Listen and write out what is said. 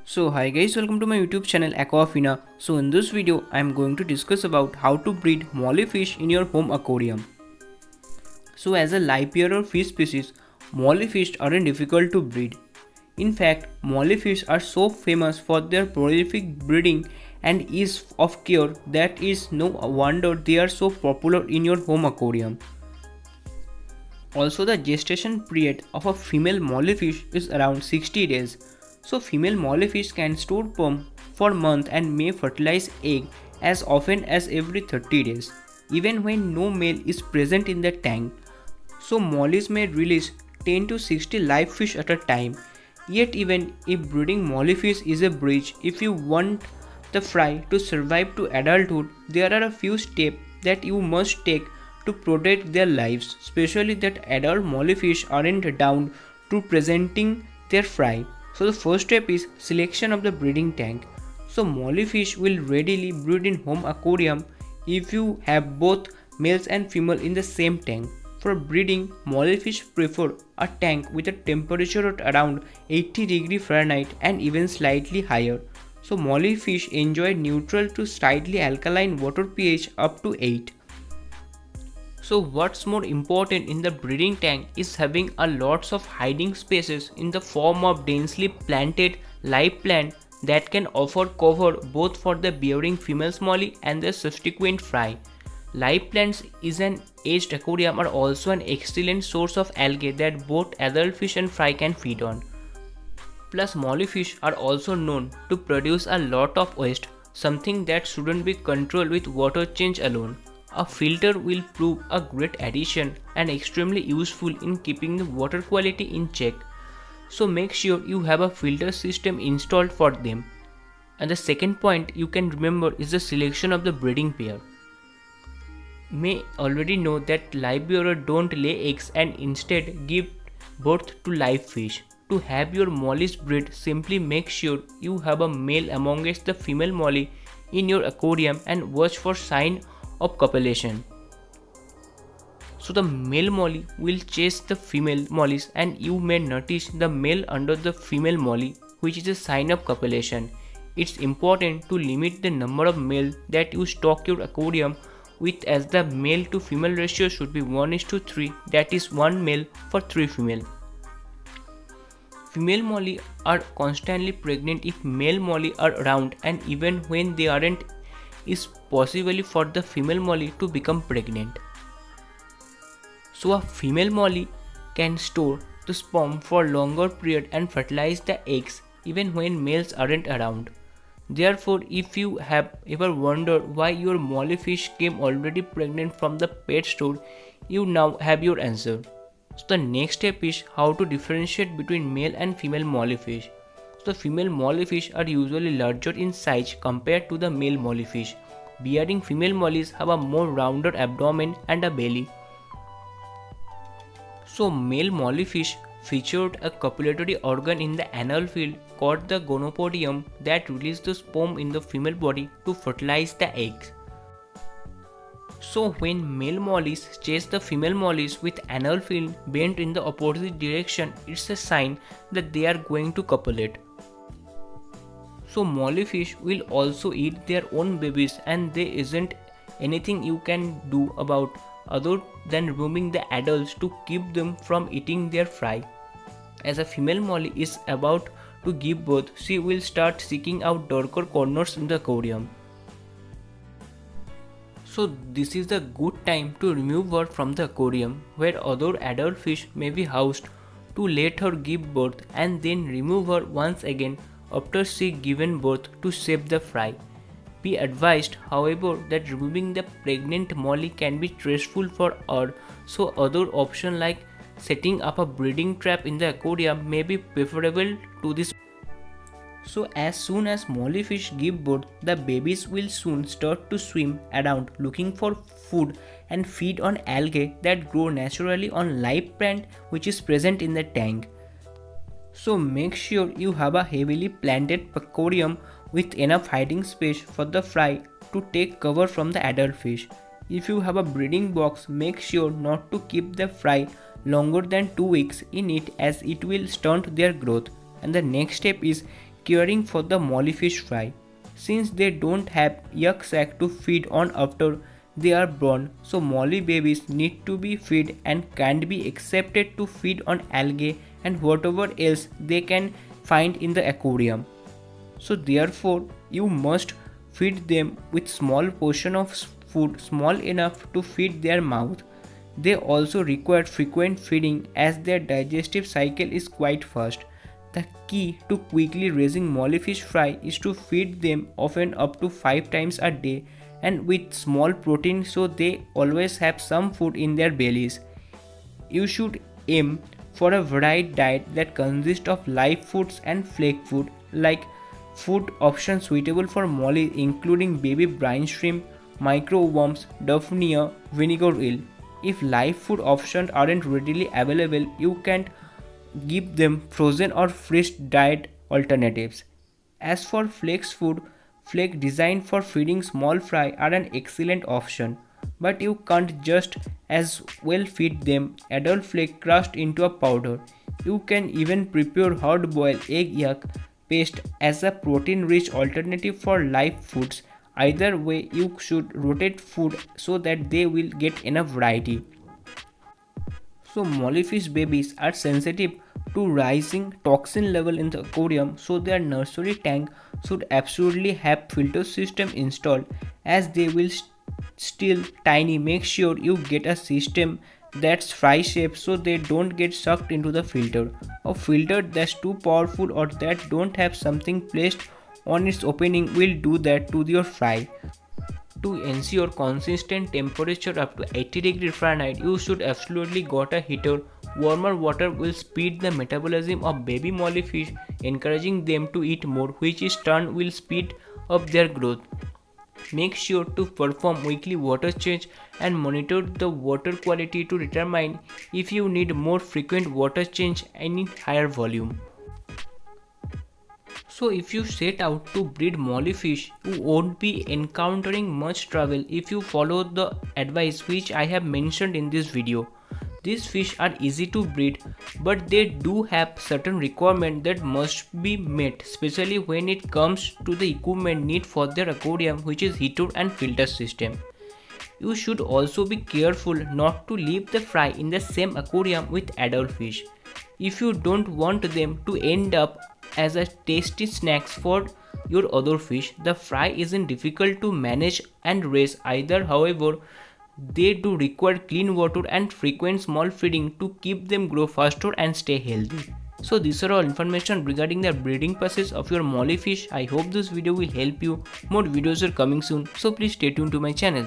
So hi guys, welcome to my YouTube channel Aquafina. So in this video I am going to discuss about how to breed molly fish in your home aquarium. So as a live bearer fish species, molly fish aren't difficult to breed. In fact, molly fish are so famous for their prolific breeding and ease of care that is no wonder they are so popular in your home aquarium. Also, the gestation period of a female mollyfish is around 60 days. So female mollyfish can store sperm for months and may fertilize egg as often as every 30 days, even when no male is present in the tank. So mollies may release 10 to 60 live fish at a time. Yet even if breeding mollyfish is a bridge, if you want the fry to survive to adulthood, there are a few steps that you must take to protect their lives, especially that adult mollyfish aren't down to presenting their fry. So the first step is selection of the breeding tank. So mollyfish will readily breed in home aquarium if you have both males and female in the same tank. For breeding, mollyfish prefer a tank with a temperature at around 80°F and even slightly higher. So mollyfish enjoy neutral to slightly alkaline water pH up to 8. So what's more important in the breeding tank is having a lots of hiding spaces in the form of densely planted live plant that can offer cover both for the bearing female molly and the subsequent fry. Live plants is an aged aquarium are also an excellent source of algae that both adult fish and fry can feed on. Plus mollyfish are also known to produce a lot of waste, something that shouldn't be controlled with water change alone. A filter will prove a great addition and extremely useful in keeping the water quality in check. So make sure you have a filter system installed for them. And the second point you can remember is the selection of the breeding pair. May already know that live bearer don't lay eggs and instead give birth to live fish. To have your mollies breed, simply make sure you have a male amongst the female molly in your aquarium and watch for sign of copulation. So the male molly will chase the female mollies and you may notice the male under the female molly, which is a sign of copulation. It's important to limit the number of male that you stock your aquarium with, as the male to female ratio should be 1:3, that is 1 male for 3 female. Female molly are constantly pregnant if male molly are around, and even when they aren't, is possibly for the female molly to become pregnant. So a female molly can store the sperm for longer period and fertilize the eggs even when males aren't around. Therefore, if you have ever wondered why your molly fish came already pregnant from the pet store, you now have your answer. So the next step is how to differentiate between male and female molly fish. So female mollyfish are usually larger in size compared to the male mollyfish. Bearing female mollies have a more rounded abdomen and a belly. So male mollyfish featured a copulatory organ in the anal field called the gonopodium that releases the sperm in the female body to fertilize the eggs. So when male mollies chase the female mollies with anal field bent in the opposite direction, it's a sign that they are going to copulate. So mollyfish will also eat their own babies and there isn't anything you can do about other than removing the adults to keep them from eating their fry. As a female molly is about to give birth, she will start seeking out darker corners in the aquarium. So this is the good time to remove her from the aquarium where other adult fish may be housed to let her give birth and then remove her once again after she given birth to save the fry. Be advised, however, that removing the pregnant molly can be stressful for her, so other options like setting up a breeding trap in the aquarium may be preferable to this. So as soon as mollyfish give birth, the babies will soon start to swim around looking for food and feed on algae that grow naturally on live plant which is present in the tank. So make sure you have a heavily planted aquarium with enough hiding space for the fry to take cover from the adult fish. If you have a breeding box, make sure not to keep the fry longer than 2 weeks in it as it will stunt their growth. And the next step is Caring for the mollyfish fry. Since they don't have yolk sac to feed on after they are born, so molly babies need to be fed and can't be accepted to feed on algae and whatever else they can find in the aquarium. So therefore, you must feed them with small portion of food small enough to feed their mouth. They also require frequent feeding as their digestive cycle is quite fast. The key to quickly raising mollyfish fry is to feed them often up to 5 times a day and with small protein so they always have some food in their bellies. You should aim for a varied diet that consists of live foods and flake food like food options suitable for molly including baby brine shrimp, microworms, daphnia, vinegar eel. If live food options aren't readily available, you can give them frozen or fresh diet alternatives. As for flakes food, flake designed for feeding small fry are an excellent option, but you can't just as well feed them adult flake crushed into a powder. You can even prepare hard-boiled egg yolk paste as a protein-rich alternative for live foods. Either way, you should rotate food so that they will get enough variety. So mollyfish babies are sensitive to rising toxin level in the aquarium, so their nursery tank should absolutely have filter system installed as they will still tiny. Make sure you get a system that's fry shaped so they don't get sucked into the filter. A filter that's too powerful or that don't have something placed on its opening will do that to your fry. To ensure consistent temperature up to 80 degrees Fahrenheit, you should absolutely got a heater. Warmer water will speed the metabolism of baby mollyfish, encouraging them to eat more, which in turn will speed up their growth. Make sure to perform weekly water change and monitor the water quality to determine if you need more frequent water change and in higher volume. So if you set out to breed mollyfish, you won't be encountering much trouble if you follow the advice which I have mentioned in this video. These fish are easy to breed, but they do have certain requirements that must be met, especially when it comes to the equipment needed for their aquarium, which is heater and filter system. You should also be careful not to leave the fry in the same aquarium with adult fish. If you don't want them to end up as a tasty snacks for your other fish, the fry isn't difficult to manage and raise either. However, they do require clean water and frequent small feeding to keep them grow faster and stay healthy. So these are all information regarding the breeding process of your mollyfish. I hope this video will help you. More videos are coming soon, so please stay tuned to my channel.